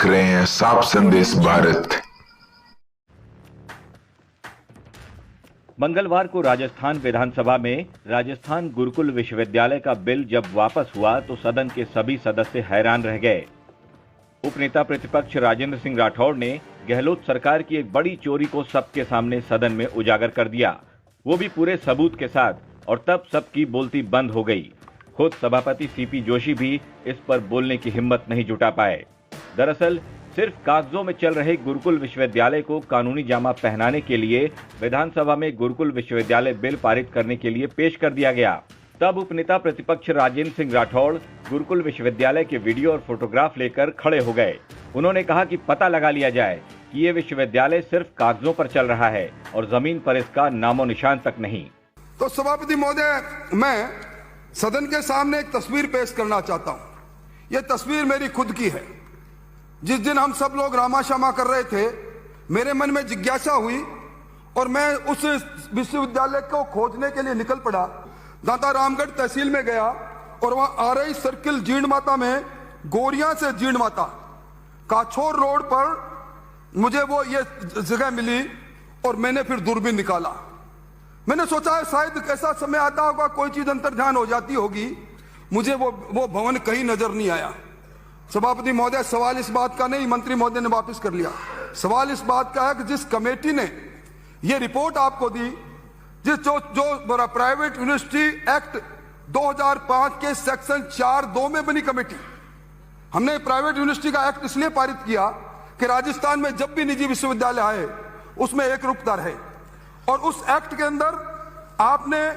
देख रहे हैं साफ संदेश भारत। मंगलवार को राजस्थान विधानसभा में राजस्थान गुरुकुल विश्वविद्यालय का बिल जब वापस हुआ तो सदन के सभी सदस्य हैरान रह गए। उपनेता प्रतिपक्ष राजेंद्र सिंह राठौड़ ने गहलोत सरकार की एक बड़ी चोरी को सबके सामने सदन में उजागर कर दिया, वो भी पूरे सबूत के साथ, और तब सबकी बोलती बंद हो गई। खुद सभापति सीपी जोशी भी इस पर बोलने की हिम्मत नहीं जुटा पाए। दरअसल सिर्फ कागजों में चल रहे गुरुकुल विश्वविद्यालय को कानूनी जामा पहनाने के लिए विधानसभा में गुरुकुल विश्वविद्यालय बिल पारित करने के लिए पेश कर दिया गया। तब उपनेता प्रतिपक्ष राजेंद्र सिंह राठौड़ गुरुकुल विश्वविद्यालय के वीडियो और फोटोग्राफ लेकर खड़े हो गए। उन्होंने कहा कि पता लगा लिया जाए कि ये विश्वविद्यालय सिर्फ कागजों पर चल रहा है और जमीन पर इसका नामो निशान तक नहीं। तो सभापति महोदय, मैं सदन के सामने एक तस्वीर पेश करना चाहता हूं। यह तस्वीर मेरी खुद की है। जिस दिन हम सब लोग रामाश्यामा कर रहे थे, मेरे मन में जिज्ञासा हुई और मैं उस विश्वविद्यालय को खोजने के लिए निकल पड़ा। दादा रामगढ़ तहसील में गया और वहां आरई सर्किल जीर्ण माता में गोरिया से जीर्ण माता काछोर रोड पर मुझे वो ये जगह मिली और मैंने फिर दूरबीन निकाला। मैंने सोचा है शायद ऐसा समय आता होगा, कोई चीज अंतर ध्यान हो जाती होगी। मुझे वो भवन कहीं नजर नहीं आया। सभापति महोदय, सवाल इस बात का नहीं, मंत्री महोदय ने वापस कर लिया। सवाल इस बात का है कि जिस कमेटी ने ये रिपोर्ट आपको दी, जिस जो प्राइवेट यूनिवर्सिटी एक्ट 2005 के सेक्शन 4(2) में बनी कमेटी, हमने प्राइवेट यूनिवर्सिटी का एक्ट इसलिए पारित किया कि राजस्थान में जब भी निजी विश्वविद्यालय आए उसमें एक रूपता रहे। और उस एक्ट के अंदर आपने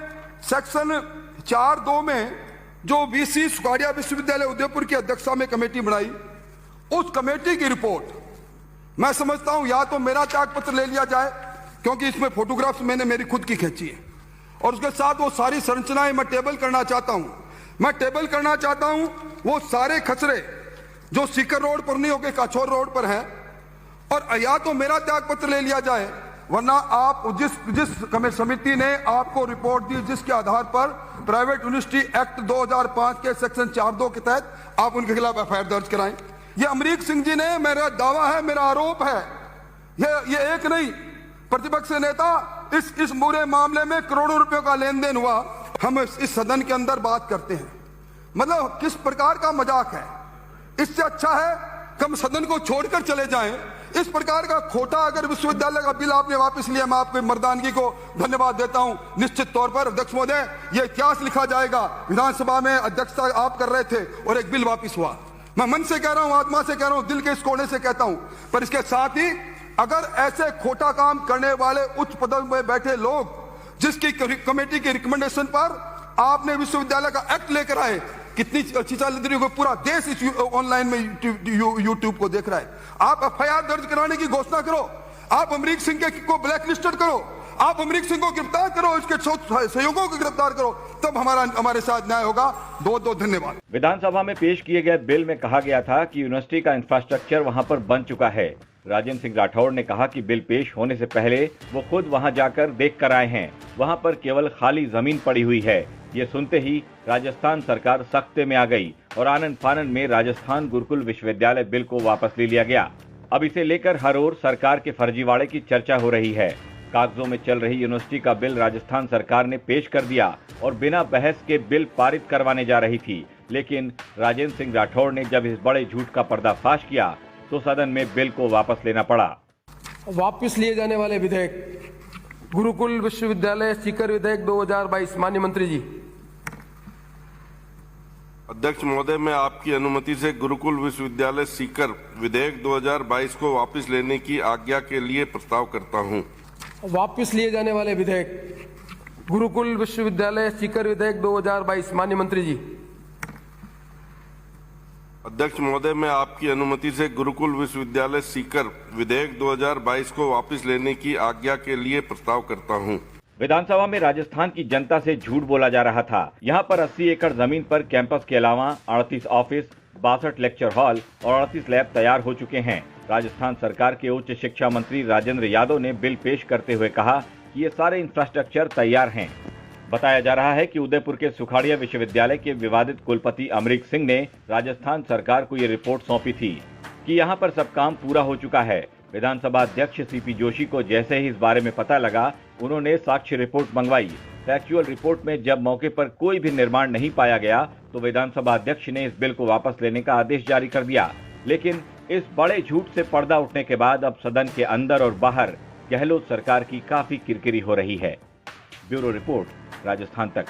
सेक्शन 4(2) में जो वीसी सुखाड़िया विश्वविद्यालय उदयपुर की अध्यक्षता में कमेटी बनाई, उस कमेटी की रिपोर्ट मैं समझता हूं या तो मेरा त्याग पत्र ले लिया जाए, क्योंकि इसमें फोटोग्राफ्स मैंने मेरी खुद की खींची है, और उसके साथ वो सारी संरचनाएं मैं टेबल करना चाहता हूं। वो सारे खसरे जो सीकर रोड पर नहीं होके काछोर रोड पर हैं, और या तो मेरा त्याग पत्र ले लिया जाए, वरना आप जिस समिति ने आपको रिपोर्ट दी, जिसके आधार पर प्राइवेट यूनिवर्सिटी एक्ट 2005 के सेक्शन 4(2) के तहत आप उनके खिलाफ एफआईआर दर्ज कराएं। ये अमरीक सिंह जी ने, मेरा दावा है, मेरा आरोप है, ये एक नहीं, प्रतिपक्ष नेता इस पूरे मामले में करोड़ों रुपयों का लेन देन हुआ। हम इस सदन के अंदर बात करते हैं, मतलब किस प्रकार का मजाक है। इससे अच्छा है कि हम सदन को छोड़कर चले जाएं। इस प्रकार का खोटा अगर विश्वविद्यालय का बिल आपने वापस लिया, मैं आपकी मर्दानगी को धन्यवाद देता हूं। निश्चित तौर पर अध्यक्ष महोदय, ये इतिहास लिखा जाएगा। विधानसभा में अध्यक्षता आप कर रहे थे और एक बिल वापस हुआ। मैं मन से कह रहा हूं, आत्मा से कह रहा हूं, दिल के इस कोने से कहता हूं। पर इसके साथ ही अगर ऐसे खोटा काम करने वाले उच्च पदों में बैठे लोग, जिसकी कमेटी की रिकमेंडेशन पर आपने विश्वविद्यालय का एक्ट लेकर आए, कितनी अच्छी चाल रही, पूरा देश इस ऑनलाइन में यूट्यूब को देख रहा है। आप एफआईआर दर्ज कराने की घोषणा करो, आप अमरीक सिंह को ब्लैक लिस्टेड करो, आप अमरीक सिंह को गिरफ्तार करो, इसके सहयोगियों को गिरफ्तार करो, तब हमारे साथ न्याय होगा। दो धन्यवाद। विधानसभा में पेश किए गए बिल में कहा गया था कि यूनिवर्सिटी का इंफ्रास्ट्रक्चर वहां पर बन चुका है। राजेंद्र सिंह राठौड़ ने कहा कि बिल पेश होने से पहले वो खुद वहां जाकर देख कर आए हैं। वहां पर केवल खाली जमीन पड़ी हुई है। ये सुनते ही राजस्थान सरकार सख्ते में आ गई और आनन फानन में राजस्थान गुरुकुल विश्वविद्यालय बिल को वापस ले लिया गया। अब इसे लेकर हर ओर सरकार के फर्जीवाड़े की चर्चा हो रही है। कागजों में चल रही यूनिवर्सिटी का बिल राजस्थान सरकार ने पेश कर दिया और बिना बहस के बिल पारित करवाने जा रही थी, लेकिन राजेंद्र सिंह राठौड़ ने जब इस बड़े झूठ का पर्दाफाश किया तो सदन में बिल को वापस लेना पड़ा। वापस लिए जाने वाले विधेयक, गुरुकुल विश्वविद्यालय सीकर विधेयक 2022। माननीय मंत्री जी। अध्यक्ष महोदय, मैं आपकी अनुमति से गुरुकुल विश्वविद्यालय सीकर विधेयक 2022 को वापस लेने की आज्ञा के लिए प्रस्ताव करता हूं। वापस लिए जाने वाले विधेयक, गुरुकुल विश्वविद्यालय सीकर विधेयक 2022। माननीय मंत्री जी। अध्यक्ष महोदय, मैं आपकी अनुमति से गुरुकुल विश्वविद्यालय सीकर विधेयक 2022 को वापस लेने की आज्ञा के लिए प्रस्ताव करता हूं। विधानसभा में राजस्थान की जनता से झूठ बोला जा रहा था। यहाँ पर 80 एकड़ जमीन पर कैंपस के अलावा 38 ऑफिस, 62 लेक्चर हॉल और 38 लैब तैयार हो चुके हैं। राजस्थान सरकार के उच्च शिक्षा मंत्री राजेंद्र यादव ने बिल पेश करते हुए कहा कि ये सारे इंफ्रास्ट्रक्चर तैयार हैं। बताया जा रहा है कि उदयपुर के सुखाड़िया विश्वविद्यालय के विवादित कुलपति अमरीक सिंह ने राजस्थान सरकार को ये रिपोर्ट सौंपी थी। कि यहां पर सब काम पूरा हो चुका है। विधानसभा अध्यक्ष सीपी जोशी को जैसे ही इस बारे में पता लगा, उन्होंने साक्ष्य रिपोर्ट मंगवाई। फैक्चुअल रिपोर्ट में जब मौके पर कोई भी निर्माण नहीं पाया गया तो विधानसभा अध्यक्ष ने इस बिल को वापस लेने का आदेश जारी कर दिया। लेकिन इस बड़े झूठ से पर्दा उठने के बाद अब सदन के अंदर और बाहर गहलोत सरकार की काफी किरकिरी हो रही है। ब्यूरो रिपोर्ट, राजस्थान तक।